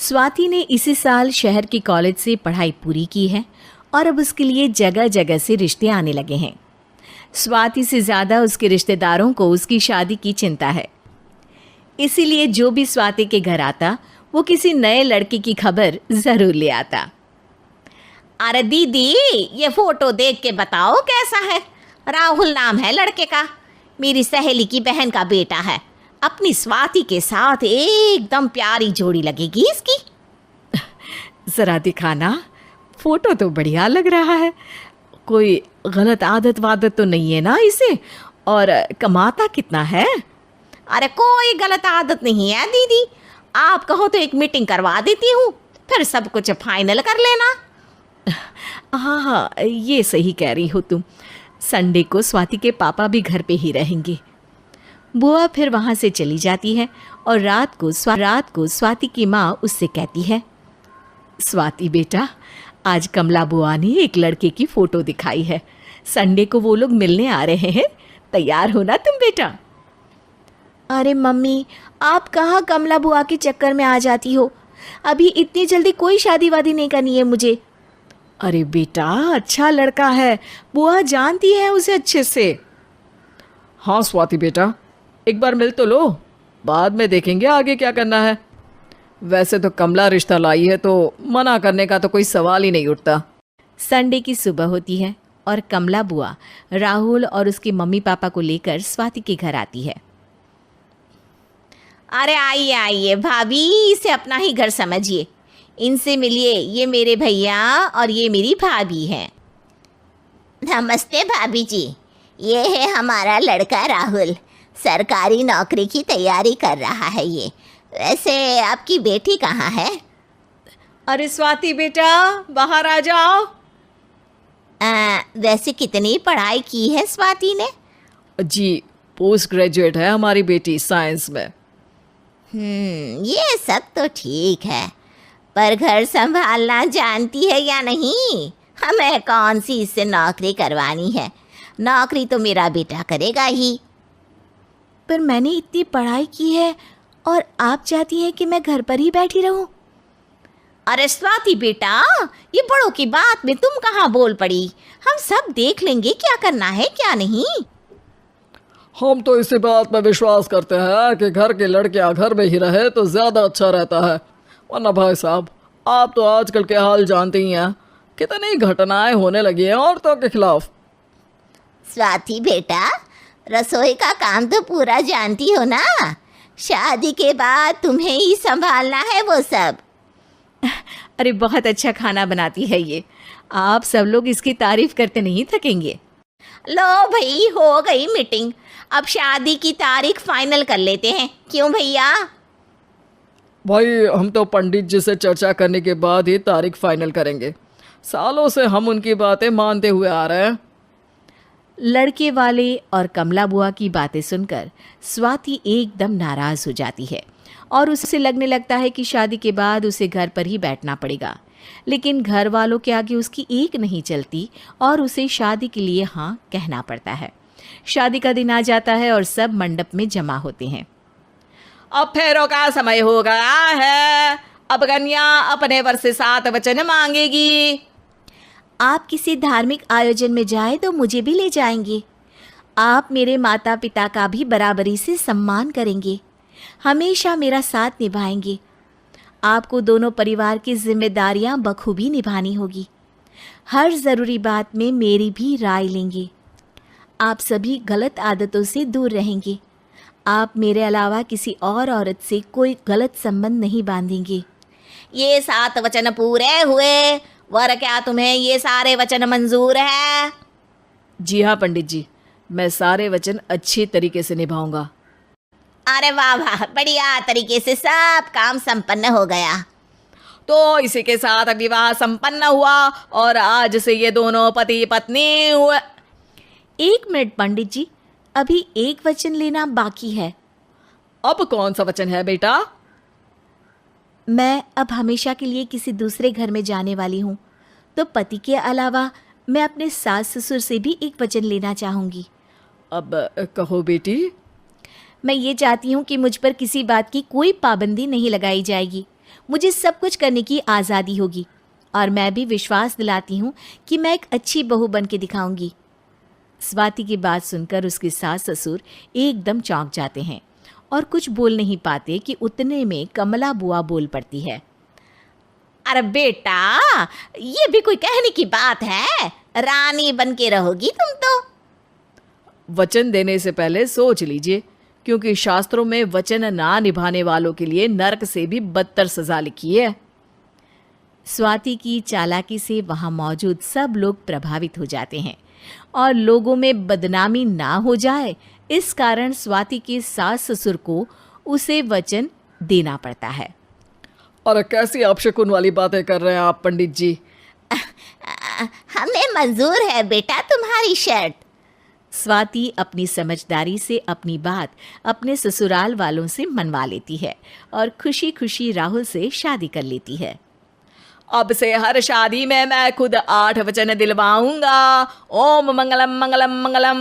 स्वाति ने इसी साल शहर के कॉलेज से पढ़ाई पूरी की है और अब उसके लिए जगह जगह से रिश्ते आने लगे हैं। स्वाति से ज़्यादा उसके रिश्तेदारों को उसकी शादी की चिंता है। इसीलिए जो भी स्वाति के घर आता वो किसी नए लड़के की खबर ज़रूर ले आता। अरे दीदी, ये फोटो देख के बताओ कैसा है। राहुल नाम है लड़के का, मेरी सहेली की बहन का बेटा है। अपनी स्वाति के साथ एकदम प्यारी जोड़ी लगेगी इसकी। ज़रा दिखाना, फ़ोटो तो बढ़िया लग रहा है। कोई गलत आदत वादत तो नहीं है ना इसे? और कमाता कितना है? अरे कोई गलत आदत नहीं है दीदी, आप कहो तो एक मीटिंग करवा देती हूँ, फिर सब कुछ फाइनल कर लेना। हाँ हाँ, ये सही कह रही हो तुम। संडे को स्वाति के पापा भी घर पे ही रहेंगे। बुआ फिर वहाँ से चली जाती है और रात को स्वाति की माँ उससे कहती है, स्वाति बेटा, आज कमला बुआ ने एक लड़के की फ़ोटो दिखाई है। संडे को वो लोग मिलने आ रहे हैं, तैयार हो ना तुम बेटा। अरे मम्मी, आप कहाँ कमला बुआ के चक्कर में आ जाती हो? अभी इतनी जल्दी कोई शादी वादी नहीं करनी है मुझे। अरे बेटा, अच्छा लड़का है, बुआ जानती है उसे अच्छे से। हाँ स्वाति बेटा, एक बार मिल तो लो, बाद में देखेंगे आगे क्या करना है। वैसे तो कमला रिश्ता लाई है तो मना करने का तो कोई सवाल ही नहीं उठता। संडे की सुबह होती है और कमला बुआ राहुल और उसके मम्मी पापा को लेकर स्वाति के घर आती है। अरे आइए आइए भाभी, इसे अपना ही घर समझिए। इनसे मिलिए, ये मेरे भैया और ये मेरी भाभी हैं। नमस्ते भाभी जी, ये है हमारा लड़का राहुल, सरकारी नौकरी की तैयारी कर रहा है ये। वैसे आपकी बेटी कहाँ है? अरे स्वाति बेटा, बाहर आ जाओ। वैसे कितनी पढ़ाई की है स्वाति ने? जी, पोस्ट ग्रेजुएट है हमारी बेटी साइंस में। ये सब तो ठीक है, पर घर संभालना जानती है या नहीं? हमें कौन सी इससे नौकरी करवानी है, नौकरी तो मेरा बेटा करेगा ही। पर मैंने इतनी पढ़ाई की है और आप चाहती हैं कि मैं घर पर ही बैठी रहूं? अरे स्वाति बेटा, ये बड़ों की बात में तुम कहाँ बोल पड़ी। हम सब देख लेंगे क्या करना है क्या नहीं। हम तो इसी बात में विश्वास करते हैं कि घर के लड़कियां घर में ही रहे तो ज़्यादा अच्छा रहता है। वरना भाई साहब, आप तो आजकल के हाल जानते ही हैं, कितनी घटनाएं होने लगी हैं औरतों के खिलाफ। स्वाति बेटा, रसोई का काम तो पूरा जानती हो ना? शादी के बाद तुम्हें ही संभालना है वो सब। अरे बहुत अच्छा खाना बनाती है ये, आप सब लोग इसकी तारीफ करते नहीं थकेंगे। लो भाई, हो गई मीटिंग, अब शादी की तारीख फाइनल कर लेते हैं। क्यों भैया? भाई, हम तो पंडित जी से चर्चा करने के बाद ही तारीख फाइनल करेंगे। सालों से हम उनकी बातें मानते हुए आ रहे हैं। लड़के वाले और कमला बुआ की बातें सुनकर स्वाति एकदम नाराज़ हो जाती है और उसे लगने लगता है कि शादी के बाद उसे घर पर ही बैठना पड़ेगा। लेकिन घर वालों के आगे उसकी एक नहीं चलती और उसे शादी के लिए हाँ कहना पड़ता है। शादी का दिन आ जाता है और सब मंडप में जमा होते हैं। अब फेरों का समय हो गया है, अब कन्या अपने वर से 7 वचन मांगेगी। आप किसी धार्मिक आयोजन में जाए तो मुझे भी ले जाएंगे। आप मेरे माता पिता का भी बराबरी से सम्मान करेंगे, हमेशा मेरा साथ निभाएंगे। आपको दोनों परिवार की जिम्मेदारियां बखूबी निभानी होगी। हर ज़रूरी बात में मेरी भी राय लेंगे। आप सभी गलत आदतों से दूर रहेंगे। आप मेरे अलावा किसी और औरत से कोई गलत संबंध नहीं बांधेंगे। ये 7 वचन पूरे हुए, वर क्या तुम्हें ये सारे वचन मंजूर है? जी हाँ पंडित जी, मैं सारे वचन अच्छी तरीके से निभाऊंगा। अरे वाह वाह, बढ़िया तरीके से सब काम संपन्न हो गया। तो इसी के साथ विवाह संपन्न हुआ और आज से ये दोनों पति पत्नी हुए। 1 मिनट पंडित जी, अभी एक वचन लेना बाकी है। अब कौन सा वचन है बेटा? मैं अब हमेशा के लिए किसी दूसरे घर में जाने वाली हूँ, तो पति के अलावा मैं अपने सास ससुर से भी एक वचन लेना चाहूँगी। अब कहो बेटी। मैं ये चाहती हूँ कि मुझ पर किसी बात की कोई पाबंदी नहीं लगाई जाएगी। मुझे सब कुछ करने की आज़ादी होगी और मैं भी विश्वास दिलाती हूँ कि मैं एक अच्छी बहू बन के दिखाऊंगी। स्वाति की बात सुनकर उसके सास ससुर एकदम चौंक जाते हैं और कुछ बोल नहीं पाते कि उतने में कमला बुआ बोल पड़ती है। अरे बेटा, ये भी कोई कहने की बात है? रानी बन के रहोगी तुम तो। वचन देने से पहले सोच लीजिए, क्योंकि शास्त्रों में वचन ना निभाने वालों के लिए नरक से भी बदतर सजा लिखी है। स्वाति की चालाकी से वहां मौजूद सब लोग प्रभावित हो जाते हैं और लोगों में बदनामी ना हो जाए, इस कारण स्वाति के सास ससुर को उसे वचन देना पड़ता है। और कैसी अपशकुन वाली बातें कर रहे हैं आप पंडित जी? हमें मंजूर है बेटा तुम्हारी शर्त। स्वाति अपनी समझदारी से अपनी बात अपने ससुराल वालों से मनवा लेती है और खुशी खुशी राहुल से शादी कर लेती है। अब से हर शादी में मैं खुद 8 वचन दिलवाऊंगा। ओम मंगलम मंगलम मंगलम।